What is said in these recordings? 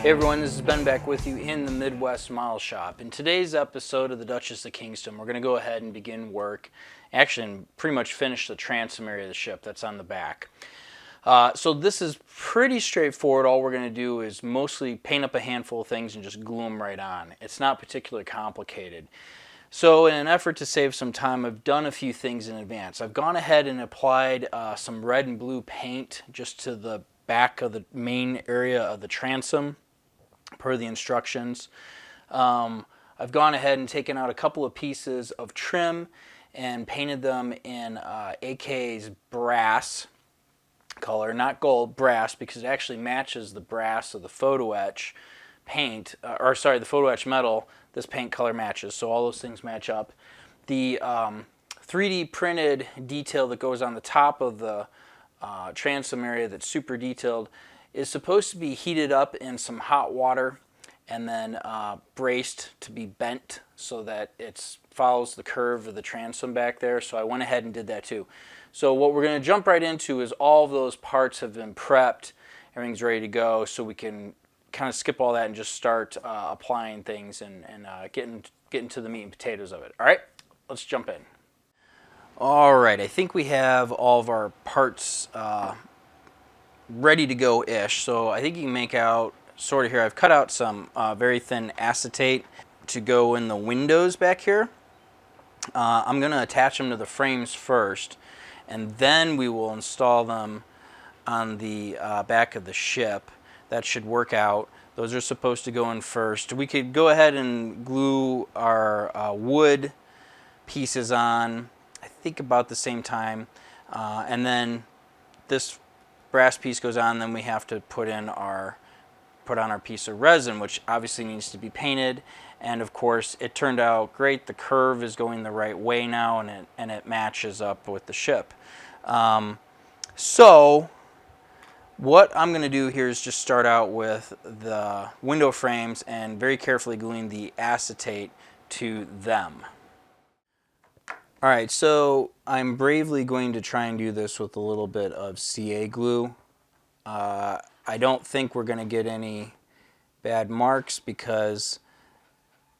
Hey everyone, this is Ben back with you in the Midwest Model Shop. In today's episode of the Duchess of Kingston, we're going to go ahead and begin work, actually pretty much finish the transom area of the ship that's on the back. So this is pretty straightforward. All we're going to do is mostly paint up a handful of things and just glue them right on. It's not particularly complicated. So in an effort to save some time, I've done a few things in advance. I've gone ahead and applied some red and blue paint just to the back of the main area of the transom, per the instructions. I've gone ahead and taken out a couple of pieces of trim and painted them in AK's brass color, not gold, brass, because it actually matches the brass of the photo etch paint, the photo etch metal. This paint color matches, so all those things match up. The 3D printed detail that goes on the top of the transom area that's super detailed is supposed to be heated up in some hot water and then braced to be bent so that it follows the curve of the transom back there. So I went ahead and did that too. So what we're going to jump right into is all of those parts have been prepped. Everything's ready to go, so we can kind of skip all that and just start applying things and getting to the meat and potatoes of it. All right, let's jump in. All right, I think we have all of our parts ready to go-ish. So I think you can make out sort of here. I've cut out some very thin acetate to go in the windows back here. I'm going to attach them to the frames first, and then we will install them on the back of the ship. That should work out. Those are supposed to go in first. We could go ahead and glue our wood pieces on, I think about the same time, and then this brass piece goes on. Then we have to put on our piece of resin, which obviously needs to be painted. And of course, it turned out great. The curve is going the right way now, and it matches up with the ship. So what I'm going to do here is just start out with the window frames and very carefully gluing the acetate to them. All right, so I'm bravely going to try and do this with a little bit of CA glue. I don't think we're going to get any bad marks because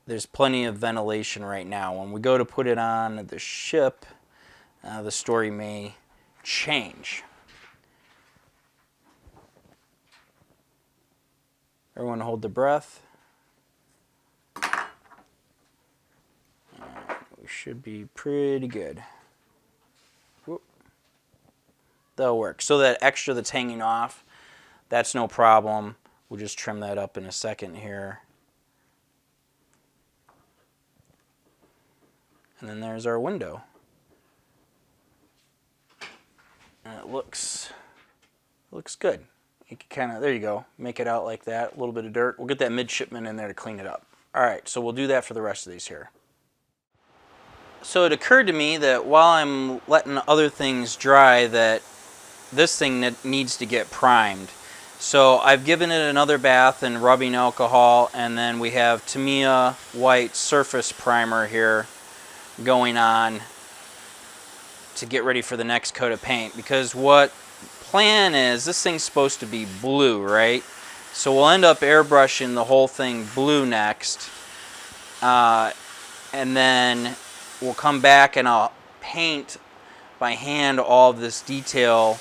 there's plenty of ventilation right now. When we go to put it on the ship, the story may change. Everyone hold their breath. Should be pretty good. Whoop. That'll work. So that extra that's hanging off, that's no problem. We'll just trim that up in a second here. And then there's our window. And it looks good. You can kind of, there you go, make it out like that. A little bit of dirt. We'll get that midshipman in there to clean it up. All right, so we'll do that for the rest of these here. So it occurred to me that while I'm letting other things dry, that this thing needs to get primed. So I've given it another bath in rubbing alcohol, and then we have Tamiya white surface primer here going on to get ready for the next coat of paint. Because what plan is, this thing's supposed to be blue, right? So we'll end up airbrushing the whole thing blue next, and then we'll come back and I'll paint by hand all of this detail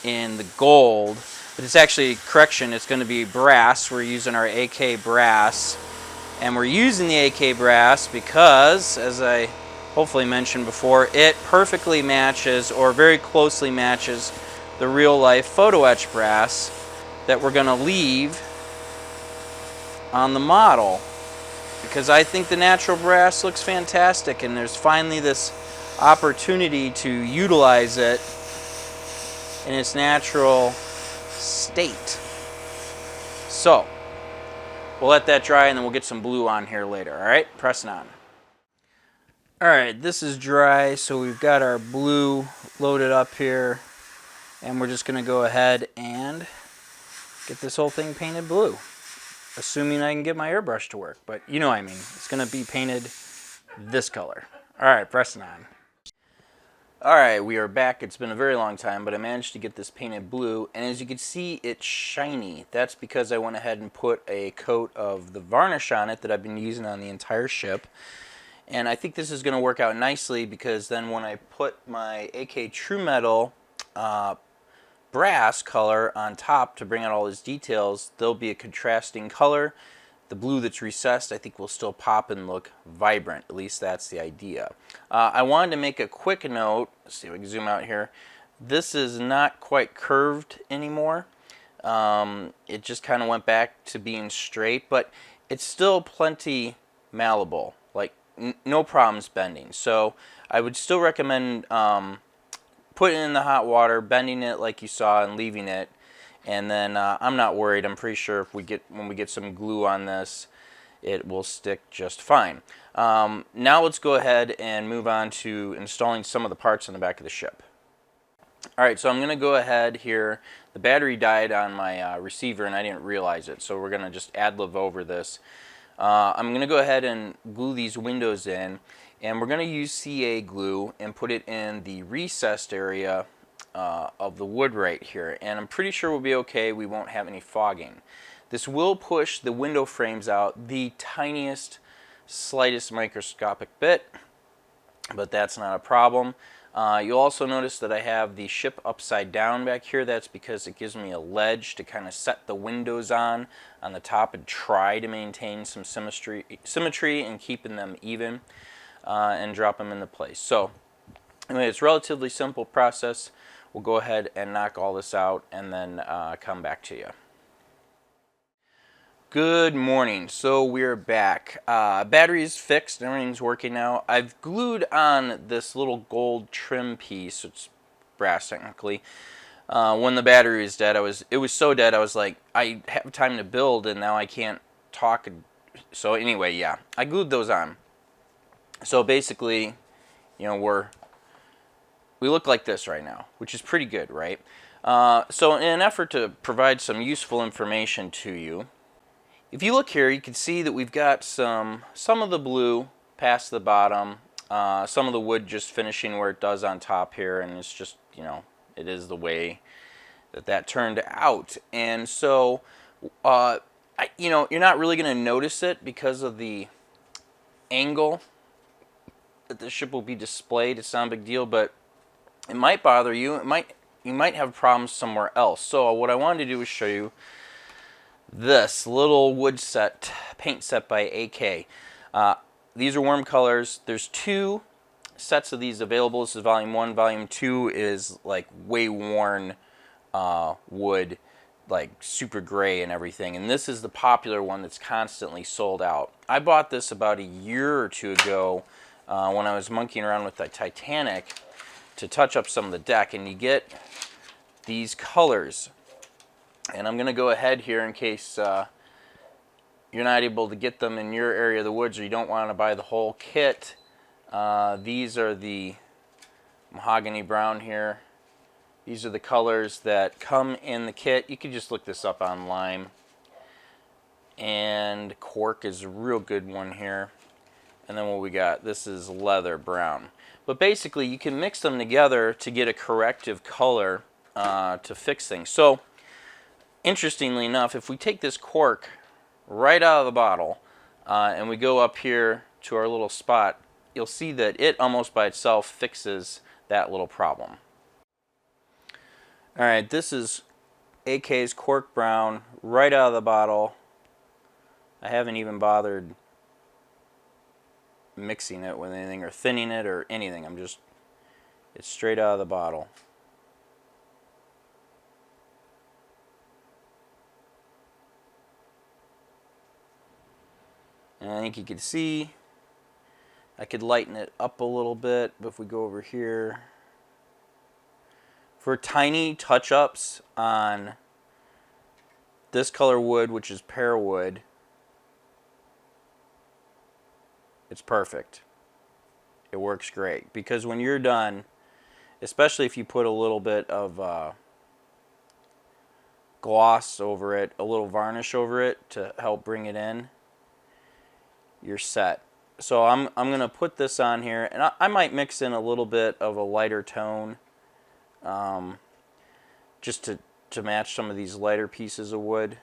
in the gold. But it's actually, correction, it's going to be brass. We're using our AK brass. And we're using the AK brass because, as I hopefully mentioned before, it perfectly matches, or very closely matches, the real life photo etch brass that we're going to leave on the model. Because I think the natural brass looks fantastic, and there's finally this opportunity to utilize it in its natural state. So we'll let that dry, and then we'll get some blue on here later. All right, pressing on. All right, this is dry, so we've got our blue loaded up here, and we're just going to go ahead and get this whole thing painted blue. Assuming I can get my airbrush to work, but you know what I mean. It's going to be painted this color. All right, pressing on. Alright, we are back. It's been a very long time, but I managed to get this painted blue, and as you can see, it's shiny. That's because I went ahead and put a coat of the varnish on it that I've been using on the entire ship. And I think this is going to work out nicely because then when I put my AK True Metal brass color on top to bring out all his details, there'll be a contrasting color. The blue that's recessed I think will still pop and look vibrant. At least that's the idea. I wanted to make a quick note. Let's see if we can zoom out here. This is not quite curved anymore. It just kind of went back to being straight, but it's still plenty malleable. Like no problems bending. So I would still recommend putting it in the hot water, bending it like you saw, and leaving it. And then I'm not worried. I'm pretty sure if when we get some glue on this, it will stick just fine. Now let's go ahead and move on to installing some of the parts on the back of the ship. Alright, so I'm going to go ahead here. The battery died on my receiver and I didn't realize it, so we're going to just ad-lib over this. I'm going to go ahead and glue these windows in, and we're going to use CA glue and put it in the recessed area of the wood right here, and I'm pretty sure we'll be okay. We won't have any fogging. This will push the window frames out the tiniest, slightest microscopic bit, but that's not a problem. You'll also notice that I have the ship upside down back here. That's because it gives me a ledge to kind of set the windows on the top and try to maintain some symmetry and keeping them even and drop them into place. So anyway, it's a relatively simple process. We'll go ahead and knock all this out and then come back to you. Good morning. So we're back. Battery is fixed. Everything's working now. I've glued on this little gold trim piece. It's brass technically. When the battery was dead, it was so dead. I was like, I have time to build, and now I can't talk. So anyway, yeah, I glued those on. So basically, you know, we look like this right now, which is pretty good, right? So in an effort to provide some useful information to you, if you look here, you can see that we've got some of the blue past the bottom, some of the wood just finishing where it does on top here, and it's just, you know, it is the way that turned out. And so, you know, you're not really going to notice it because of the angle that the ship will be displayed. It's not a big deal, but it might bother you. You might have problems somewhere else. So what I wanted to do is show you this little wood set, paint set by AK. These are warm colors. There's two sets of these available. This is volume 1. Volume 2 is like way worn wood, like super gray and everything. And this is the popular one that's constantly sold out. I bought this about a year or two ago when I was monkeying around with the Titanic to touch up some of the deck, and you get these colors. And I'm going to go ahead here in case you're not able to get them in your area of the woods or you don't want to buy the whole kit. These are the mahogany brown here. These are the colors that come in the kit. You can just look this up online. And cork is a real good one here. And then what we got, this is leather brown. But basically you can mix them together to get a corrective color to fix things. So interestingly enough, if we take this cork right out of the bottle and we go up here to our little spot, you'll see that it almost by itself fixes that little problem. Alright, this is AK's cork brown right out of the bottle. I haven't even bothered mixing it with anything or thinning it or anything. It's straight out of the bottle. And I think you can see I could lighten it up a little bit, but if we go over here, for tiny touch-ups on this color wood, which is pear wood, it's perfect. It works great because when you're done, especially if you put a little bit of gloss over it, a little varnish over it to help bring it in, you're set. So I'm going to put this on here, and I might mix in a little bit of a lighter tone, just to match some of these lighter pieces of wood.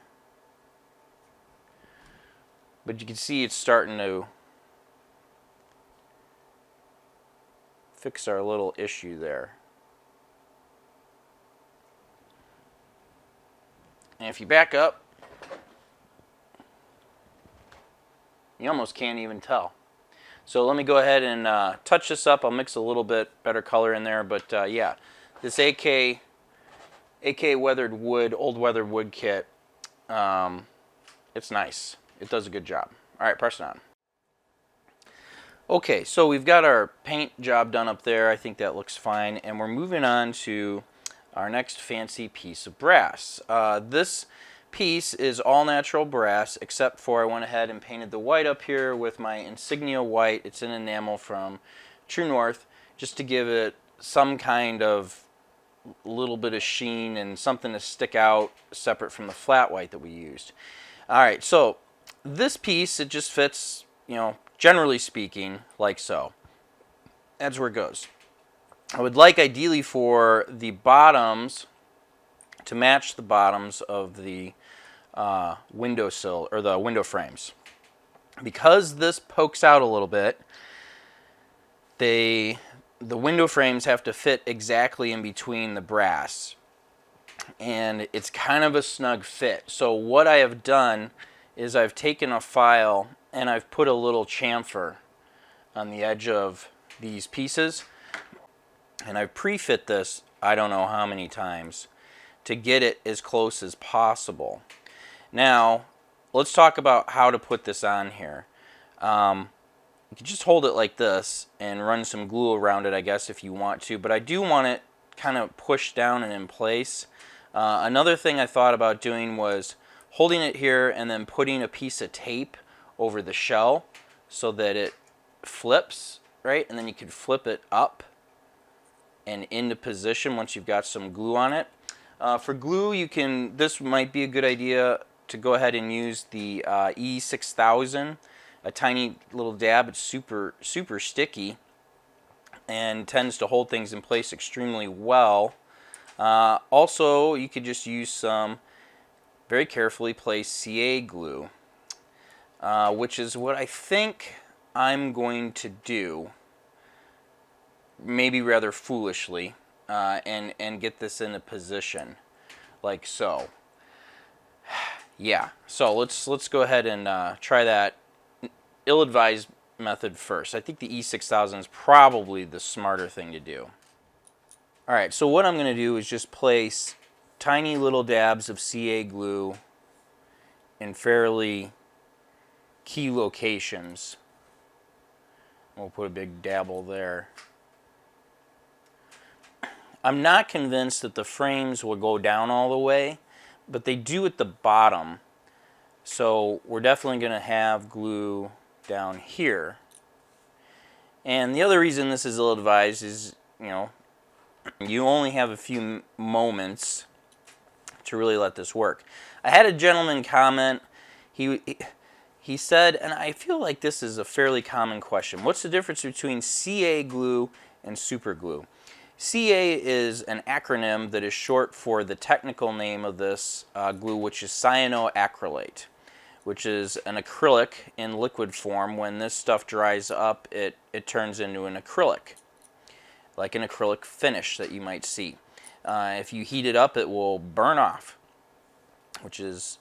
But you can see it's starting to fix our little issue there. And if you back up, you almost can't even tell. So let me go ahead and touch this up. I'll mix a little bit better color in there, but yeah, this AK weathered wood, old weathered wood kit, it's nice. It does a good job. All right, press it on. Okay, so we've got our paint job done up there. I think that looks fine, and we're moving on to our next fancy piece of brass. This piece is all natural brass, except for I went ahead and painted the white up here with my insignia white. It's an enamel from True North, just to give it some kind of little bit of sheen and something to stick out separate from the flat white that we used. All right, so this piece, it just fits, you know, generally speaking, like so. That's where it goes. I would like ideally for the bottoms to match the bottoms of the windowsill or the window frames. Because this pokes out a little bit, the window frames have to fit exactly in between the brass, and it's kind of a snug fit. So what I have done is I've taken a file and I've put a little chamfer on the edge of these pieces, and I've pre-fit this I don't know how many times to get it as close as possible. Now let's talk about how to put this on here. You can just hold it like this and run some glue around it, I guess, if you want to, but I do want it kind of pushed down and in place. Another thing I thought about doing was holding it here and then putting a piece of tape over the shell so that it flips, right? And then you can flip it up and into position once you've got some glue on it. For glue, this might be a good idea to go ahead and use the E6000, a tiny little dab. It's super sticky and tends to hold things in place extremely well. Also, you could just use some very carefully placed CA glue, which is what I think I'm going to do, maybe rather foolishly, and get this in a position like so. Yeah, so let's go ahead and try that ill-advised method first. I think the E6000 is probably the smarter thing to do. Alright, so what I'm going to do is just place tiny little dabs of CA glue in fairly key locations. We'll put a big dabble there. I'm not convinced that the frames will go down all the way, but they do at the bottom. So we're definitely going to have glue down here. And the other reason this is ill-advised is, you know, you only have a few moments to really let this work. I had a gentleman comment. He said, and I feel like this is a fairly common question, what's the difference between CA glue and super glue? CA is an acronym that is short for the technical name of this glue, which is cyanoacrylate, which is an acrylic in liquid form. When this stuff dries up, it turns into an acrylic, like an acrylic finish that you might see. If you heat it up, it will burn off, which is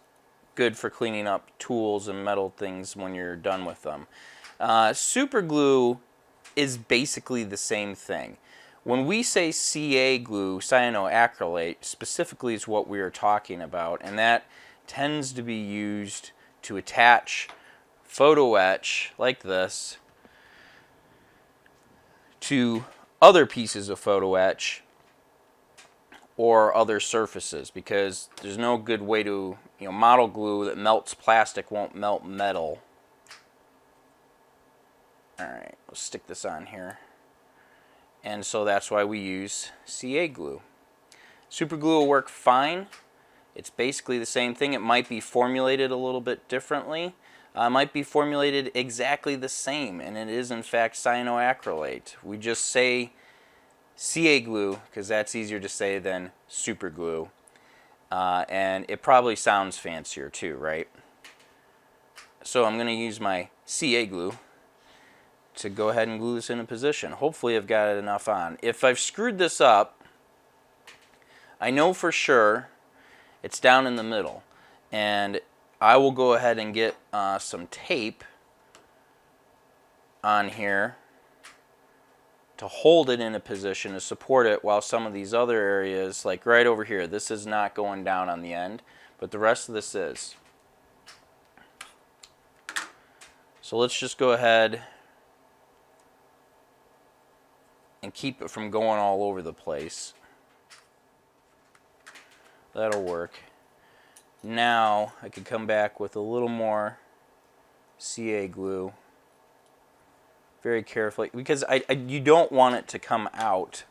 good for cleaning up tools and metal things when you're done with them. Super glue is basically the same thing. When we say CA glue, cyanoacrylate, specifically is what we are talking about, and that tends to be used to attach photo etch, like this, to other pieces of photo etch or other surfaces, because there's no good way to, you know, model glue that melts plastic won't melt metal. Alright, let's stick this on here. And so that's why we use CA glue. Super glue will work fine. It's basically the same thing. It might be formulated a little bit differently. might be formulated exactly the same, and it is in fact cyanoacrylate. We just say CA glue because that's easier to say than super glue, and it probably sounds fancier too, right? So I'm going to use my CA glue to go ahead and glue this into position. Hopefully I've got enough on. If I've screwed this up, I know for sure it's down in the middle, and I will go ahead and get some tape on here to hold it in a position to support it, while some of these other areas, like right over here, this is not going down on the end, but the rest of this is. So let's just go ahead and keep it from going all over the place. That'll work. Now I could come back with a little more CA glue very carefully, because you don't want it to come out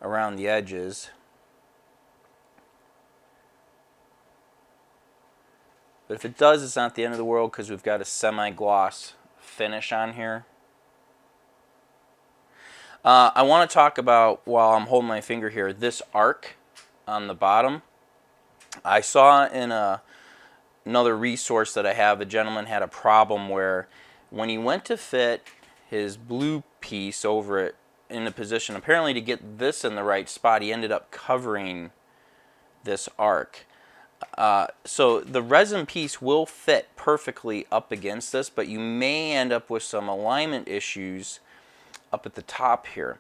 around the edges. But if it does, it's not the end of the world because we've got a semi-gloss finish on here. I want to talk about, while I'm holding my finger here, this arc on the bottom. I saw in another resource that I have, a gentleman had a problem where when he went to fit his blue piece over it in the position, apparently to get this in the right spot, he ended up covering this arc. So the resin piece will fit perfectly up against this, but you may end up with some alignment issues up at the top here.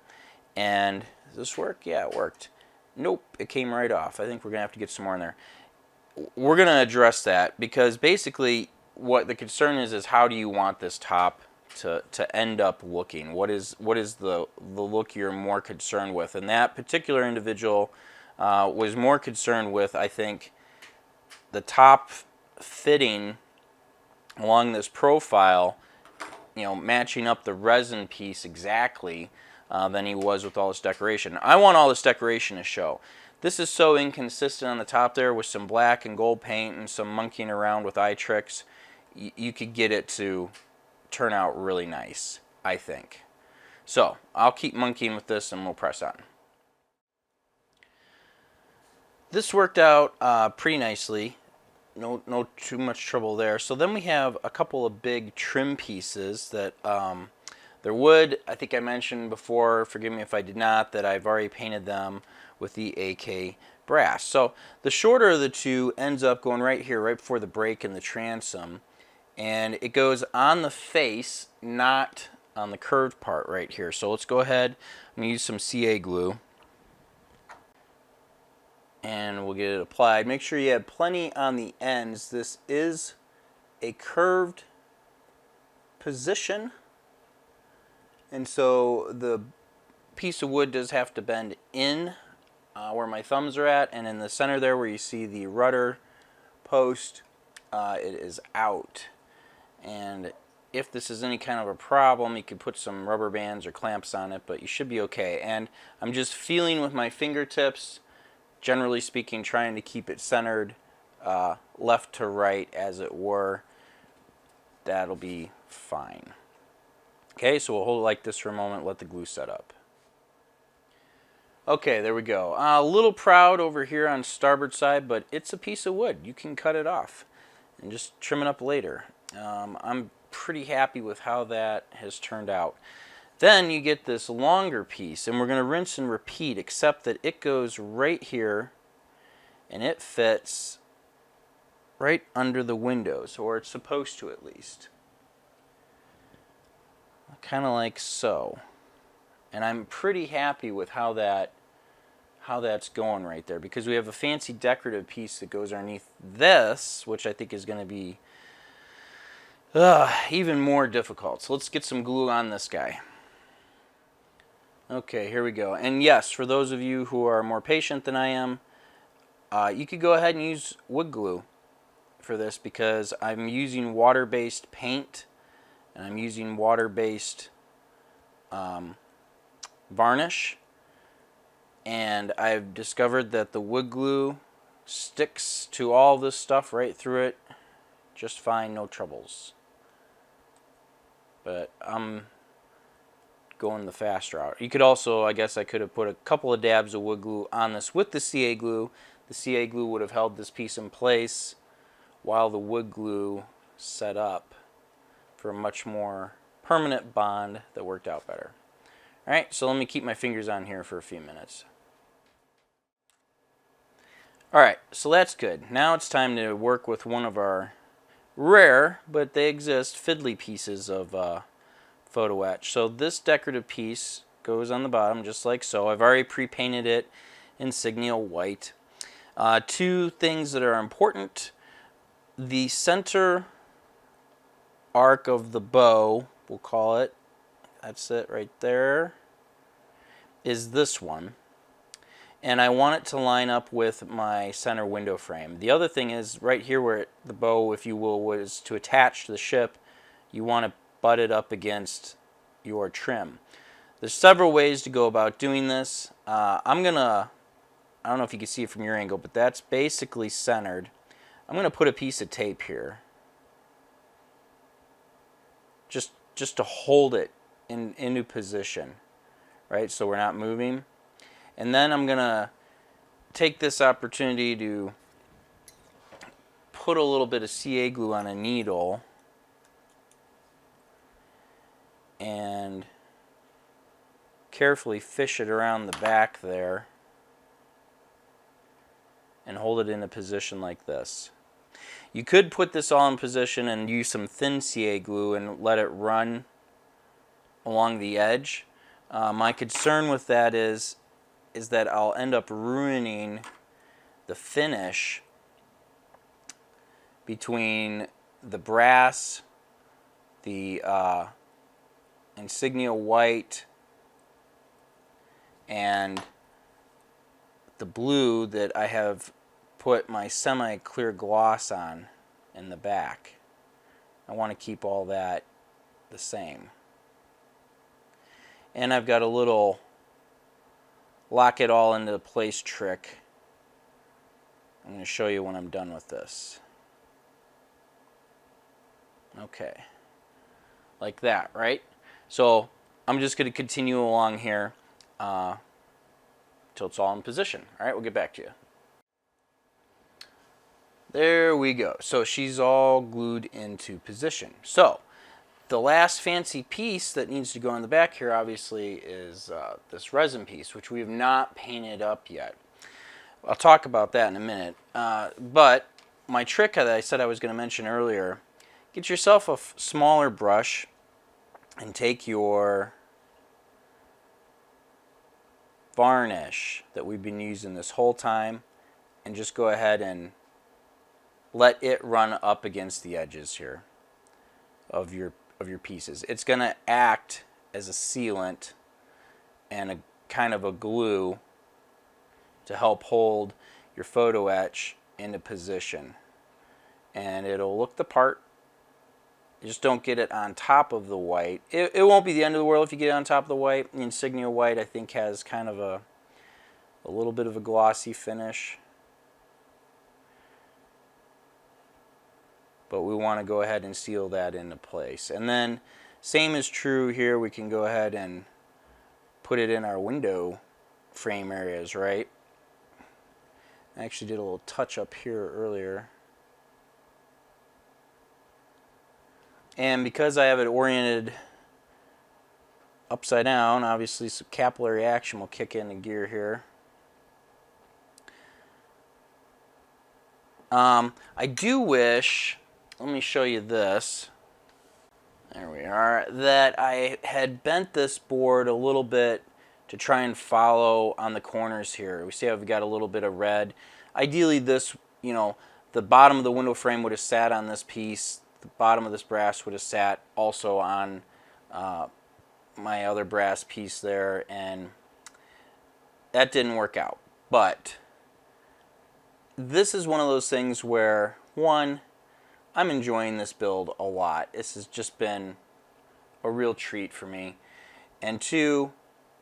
And does this work? Yeah, it worked. Nope, it came right off. I think we're going to have to get some more in there. We're going to address that, because basically what the concern is how do you want this top to end up looking? What is the look you're more concerned with? And that particular individual was more concerned with, I think, the top fitting along this profile, matching up the resin piece exactly, than he was with all this decoration. I want all this decoration to show. This is so inconsistent on the top there with some black and gold paint and some monkeying around with eye tricks. You could get it to turn out really nice, I think. So I'll keep monkeying with this and we'll press on. This worked out pretty nicely. No too much trouble there. So then we have a couple of big trim pieces that they're wood. I think I mentioned before, forgive me if I did not, that I've already painted them with the AK brass. So the shorter of the two ends up going right here, right before the break in the transom, and it goes on the face, not on the curved part right here. So let's go ahead and use some CA glue, and we'll get it applied. Make sure you have plenty on the ends. This is a curved position, and so the piece of wood does have to bend in where my thumbs are at, and in the center there where you see the rudder post, it is out. And if this is any kind of a problem, you could put some rubber bands or clamps on it, but you should be okay. And I'm just feeling with my fingertips, generally speaking, trying to keep it centered left to right, as it were. That'll be fine. Okay, so we'll hold it like this for a moment, let the glue set up. Okay, there we go. A little proud over here on starboard side, but it's a piece of wood. You can cut it off and just trim it up later. I'm pretty happy with how that has turned out. Then you get this longer piece, and we're going to rinse and repeat, except that it goes right here, and it fits right under the windows, or it's supposed to at least. Kind of like so. And I'm pretty happy with how that's going right there, because we have a fancy decorative piece that goes underneath this, which I think is going to be even more difficult. So let's get some glue on this guy. Okay, here we go. And yes, for those of you who are more patient than I am, you could go ahead and use wood glue for this, because I'm using water-based paint and I'm using water-based varnish, and I've discovered that the wood glue sticks to all this stuff right through it just fine, no troubles. But I'm going the fast route. You could also, I guess I could have put a couple of dabs of wood glue on this with the CA glue. The CA glue would have held this piece in place while the wood glue set up for a much more permanent bond that worked out better. Alright, so let me keep my fingers on here for a few minutes. Alright, so that's good. Now it's time to work with one of our rare, but they exist, fiddly pieces of photo etch. So this decorative piece goes on the bottom just like so. I've already pre-painted it insignia white. Two things that are important. The center arc of the bow, we'll call it, that's it right there, is this one. And I want it to line up with my center window frame. The other thing is right here where the bow, if you will, was to attach to the ship, you want to butt it up against your trim. There's several ways to go about doing this. I don't know if you can see it from your angle, but that's basically centered. I'm going to put a piece of tape here. Just to hold it into position, right? So we're not moving. And then I'm going to take this opportunity to put a little bit of CA glue on a needle and carefully fish it around the back there and hold it in a position like this. You could put this all in position and use some thin CA glue and let it run along the edge. My concern with that is that I'll end up ruining the finish between the brass, the insignia white, and the blue that I have put my semi-clear gloss on in the back. I want to keep all that the same. And I've got a little lock it all into place trick. I'm going to show you when I'm done with this. Okay. Like that, right? So I'm just going to continue along here till it's all in position. All right, we'll get back to you. There we go. So she's all glued into position. So the last fancy piece that needs to go on the back here obviously is this resin piece, which we have not painted up yet. I'll talk about that in a minute. But my trick that I said I was going to mention earlier, get yourself a smaller brush and take your varnish that we've been using this whole time and just go ahead and let it run up against the edges here of your pieces. It's going to act as a sealant and a kind of a glue to help hold your photo etch into position. And it'll look the part. You just don't get it on top of the white. It won't be the end of the world if you get it on top of the white. The insignia white, I think, has kind of a little bit of a glossy finish. But we want to go ahead and seal that into place. And then same is true here. We can go ahead and put it in our window frame areas, right? I actually did a little touch up here earlier. And because I have it oriented upside down, obviously some capillary action will kick into gear here. I do wish, let me show you this. There we are. That I had bent this board a little bit to try and follow on the corners here. We see I've got a little bit of red. Ideally this, the bottom of the window frame would have sat on this piece. The bottom of this brass would have sat also on my other brass piece there, and that didn't work out. But this is one of those things where, one, I'm enjoying this build a lot. This has just been a real treat for me. And two,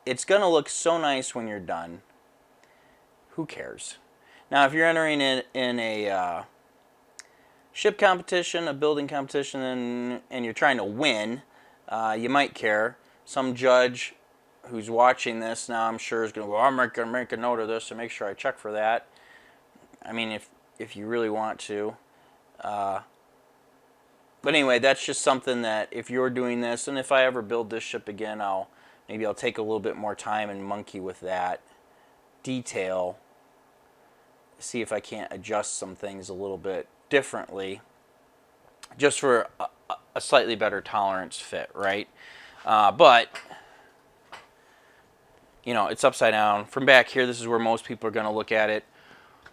it's going to look so nice when you're done. Who cares? Now, if you're entering it in a ship competition, a building competition, and you're trying to win, you might care. Some judge who's watching this now, I'm sure, is going to go, I'm going to make a note of this and make sure I check for that. I mean, if you really want to. But anyway, that's just something that if you're doing this, and if I ever build this ship again, maybe I'll take a little bit more time and monkey with that detail, see if I can't adjust some things a little bit differently, just for a slightly better tolerance fit, right? But you know, it's upside down. From back here, this is where most people are going to look at it.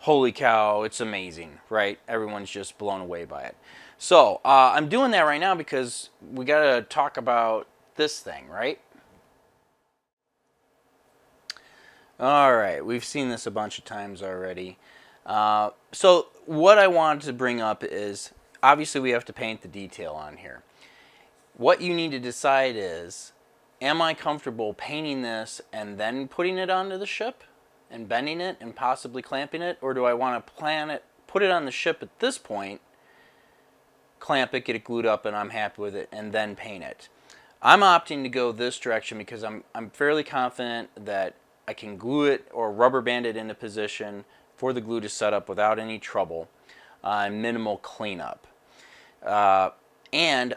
Holy cow, it's amazing, right? Everyone's just blown away by it. So I'm doing that right now because we got to talk about this thing, right? All right, we've seen this a bunch of times already. So what I wanted to bring up is, obviously we have to paint the detail on here. What you need to decide is, am I comfortable painting this and then putting it onto the ship and bending it and possibly clamping it, or do I want to plan it, put it on the ship at this point, clamp it, get it glued up, and I'm happy with it, and then paint it? I'm opting to go this direction because I'm fairly confident that I can glue it or rubber band it into position for the glue to set up without any trouble and minimal cleanup. And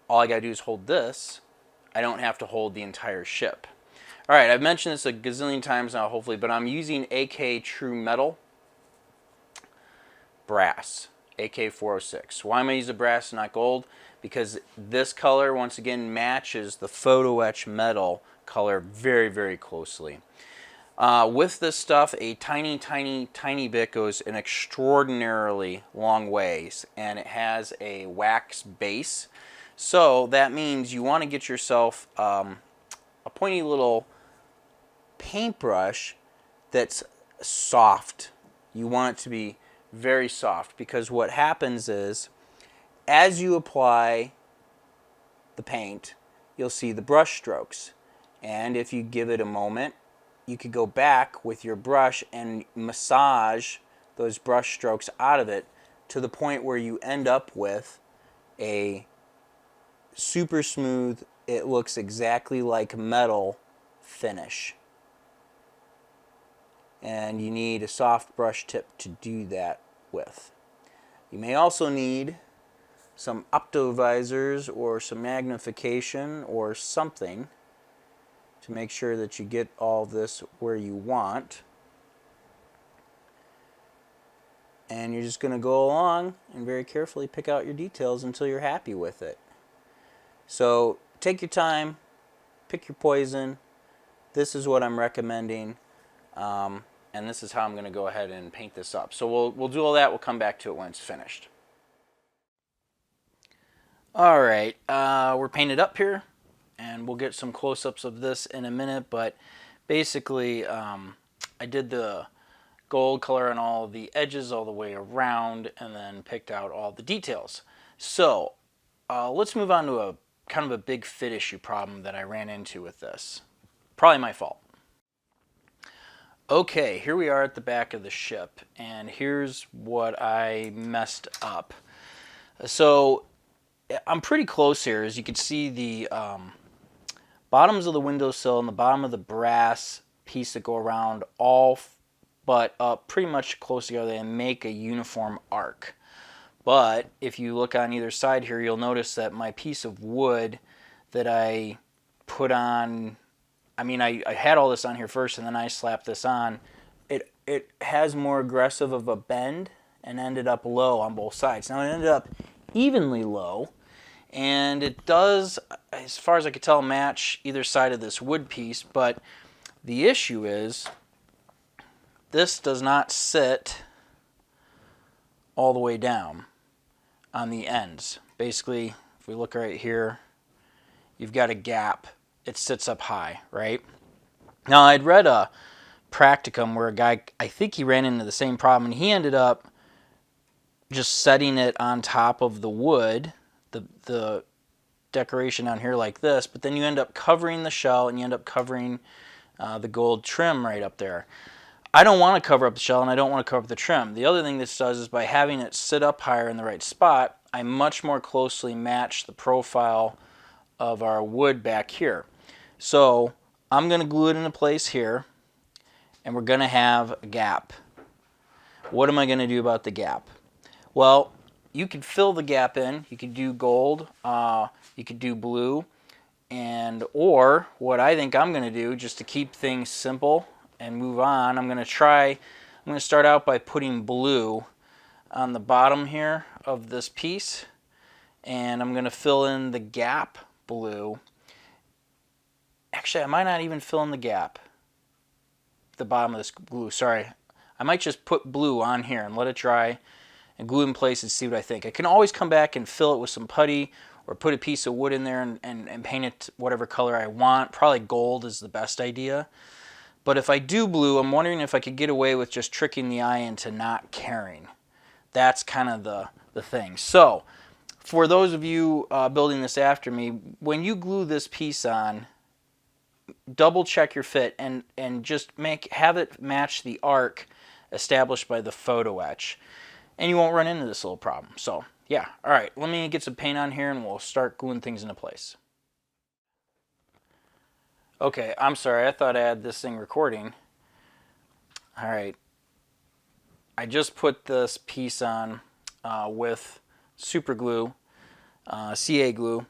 all I got to do is hold this. I don't have to hold the entire ship. All right, I've mentioned this a gazillion times now, hopefully, but I'm using AK True Metal brass, AK 406. Why am I using brass and not gold? Because this color, once again, matches the photo etch metal color very, very closely. With this stuff, a tiny, tiny, tiny bit goes an extraordinarily long ways, and it has a wax base. So that means you want to get yourself a pointy little paintbrush that's soft. You want it to be very soft, because what happens is, as you apply the paint, you'll see the brush strokes. And if you give it a moment, you could go back with your brush and massage those brush strokes out of it to the point where you end up with a super smooth, it looks exactly like metal finish. And you need a soft brush tip to do that with. You may also need some optovisors or some magnification or something to make sure that you get all this where you want. And you're just going to go along and very carefully pick out your details until you're happy with it. So take your time, pick your poison. This is what I'm recommending, and this is how I'm going to go ahead and paint this up. So we'll do all that. We'll come back to it when it's finished. All right, we're painted up here, and we'll get some close-ups of this in a minute. But basically, I did the gold color on all the edges all the way around, and then picked out all the details. So let's move on to a kind of a big fit issue problem that I ran into with this. Probably my fault. Okay, here we are at the back of the ship, and here's what I messed up. So I'm pretty close here. As you can see, the bottoms of the windowsill and the bottom of the brass piece that go around all but up pretty much close together and make a uniform arc. But if you look on either side here, you'll notice that my piece of wood that I put on, I had all this on here first and then I slapped this on. It has more aggressive of a bend and ended up low on both sides. Now it ended up evenly low, and it does, as far as I could tell, match either side of this wood piece, but the issue is this does not sit all the way down on the ends. Basically, if we look right here, you've got a gap. It sits up high, right? Now, I'd read a practicum where a guy, I think he ran into the same problem, and he ended up just setting it on top of the wood, the decoration on here like this, but then you end up covering the shell and you end up covering the gold trim right up there. I don't want to cover up the shell and I don't want to cover up the trim. The other thing this does is by having it sit up higher in the right spot, I much more closely match the profile of our wood back here. So I'm going to glue it into place here, and we're going to have a gap. What am I going to do about the gap? Well, you could fill the gap in. You could do gold, you could do blue, or what I think I'm going to do, just to keep things simple and move on, I'm going to start out by putting blue on the bottom here of this piece, and I'm going to fill in the gap blue. Actually, I might not even fill in the gap, the bottom of this glue, sorry. I might just put blue on here and let it dry and glue in place and see what I think. I can always come back and fill it with some putty or put a piece of wood in there and paint it whatever color I want. Probably gold is the best idea. But if I do blue, I'm wondering if I could get away with just tricking the eye into not caring. That's kind of the thing. So, for those of you building this after me, when you glue this piece on, double check your fit and just have it match the arc established by the photo etch, and you won't run into this little problem. So yeah, all right, let me get some paint on here and we'll start gluing things into place. Okay, I'm sorry, I thought I had this thing recording. All right, I just put this piece on with super glue, CA glue.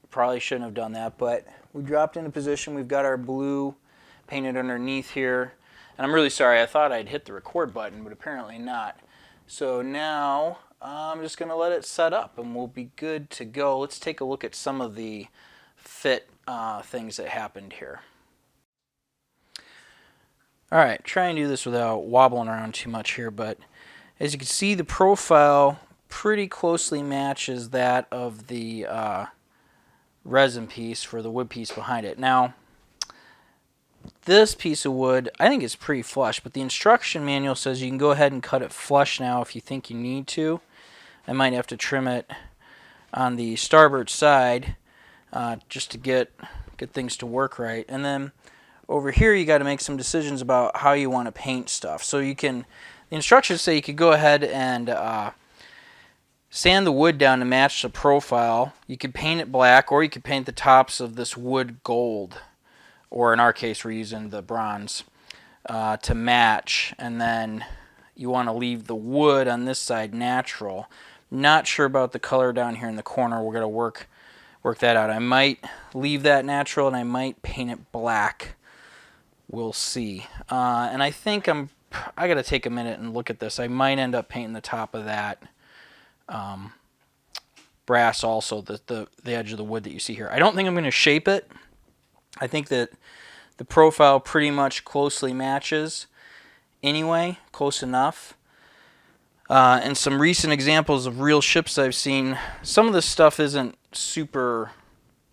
Probably shouldn't have done that, but we dropped into position. We've got our blue painted underneath here. And I'm really sorry, I thought I'd hit the record button, but apparently not. So now I'm just going to let it set up and we'll be good to go. Let's take a look at some of the fit things that happened here. Alright, try and do this without wobbling around too much here, but as you can see, the profile pretty closely matches that of the resin piece for the wood piece behind it. Now, this piece of wood, I think is pretty flush, but the instruction manual says you can go ahead and cut it flush now if you think you need to. I might have to trim it on the starboard side just to get things to work right. And then over here you got to make some decisions about how you want to paint stuff. So you can, the instructions say you could go ahead and sand the wood down to match the profile. You could paint it black, or you could paint the tops of this wood gold, or in our case we're using the bronze to match, and then you want to leave the wood on this side natural. Not sure about the color down here in the corner. We're going to work that out. I might leave that natural and I might paint it black. We'll see. And I think I got to take a minute and look at this. I might end up painting the top of that brass also, the edge of the wood that you see here. I don't think I'm going to shape it. I think that the profile pretty much closely matches anyway, close enough. And some recent examples of real ships I've seen, some of this stuff isn't super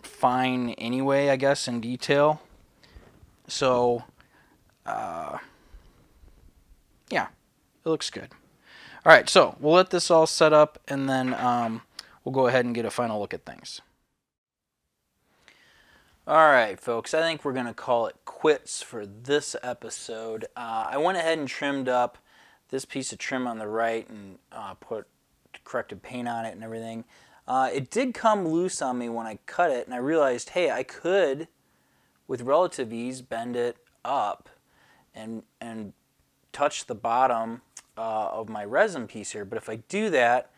fine anyway, I guess, in detail. So, yeah, it looks good. All right, so we'll let this all set up, and then we'll go ahead and get a final look at things. All right, folks, I think we're going to call it quits for this episode. I went ahead and trimmed up this piece of trim on the right and put corrected paint on it and everything. It did come loose on me when I cut it, and I realized, hey, I could, with relative ease, bend it up and touch the bottom of my resin piece here. But if I do that,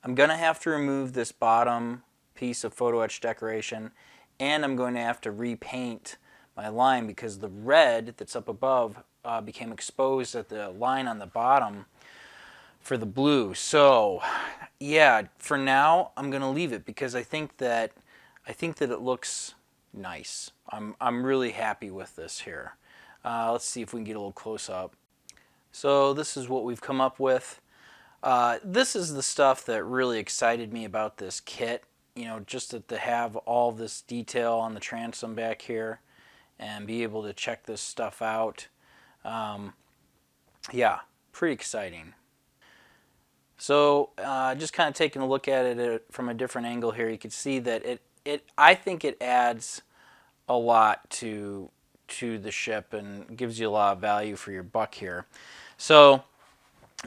I'm going to have to remove this bottom piece of photo etch decoration, and I'm going to have to repaint my line because the red that's up above became exposed at the line on the bottom for the blue. So yeah, for now I'm going to leave it because I think that it looks nice. I'm really happy with this here. Let's see if we can get a little close up. So this is what we've come up with. This is the stuff that really excited me about this kit. You know, just to have all this detail on the transom back here and be able to check this stuff out. Yeah, pretty exciting. So just kind of taking a look at it from a different angle here, you can see that I think it adds a lot to to the ship and gives you a lot of value for your buck here. So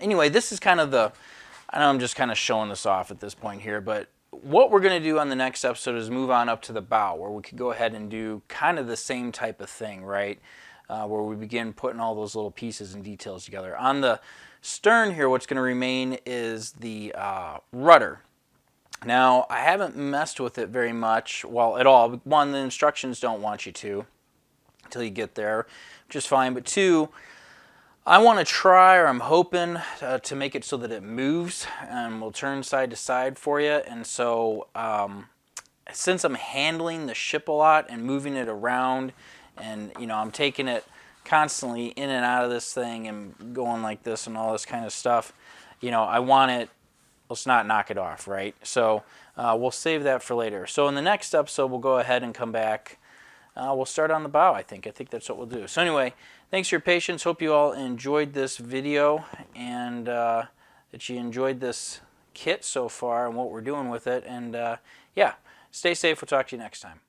anyway, this is kind of I know I'm just kind of showing this off at this point here, but what we're going to do on the next episode is move on up to the bow, where we could go ahead and do kind of the same type of thing, right? Where we begin putting all those little pieces and details together. On the stern here, what's going to remain is the rudder. Now, I haven't messed with it very much, well, at all. One, the instructions don't want you to until you get there, which is fine. But two, I want to try, or I'm hoping, to make it so that it moves and will turn side to side for you. And so, since I'm handling the ship a lot and moving it around, and I'm taking it constantly in and out of this thing and going like this and all this kind of stuff, I want it, let's not knock it off, right? So we'll save that for later. So in the next episode, we'll go ahead and come back. We'll start on the bow, I think. I think that's what we'll do. So anyway, thanks for your patience. Hope you all enjoyed this video and that you enjoyed this kit so far and what we're doing with it. And yeah, stay safe. We'll talk to you next time.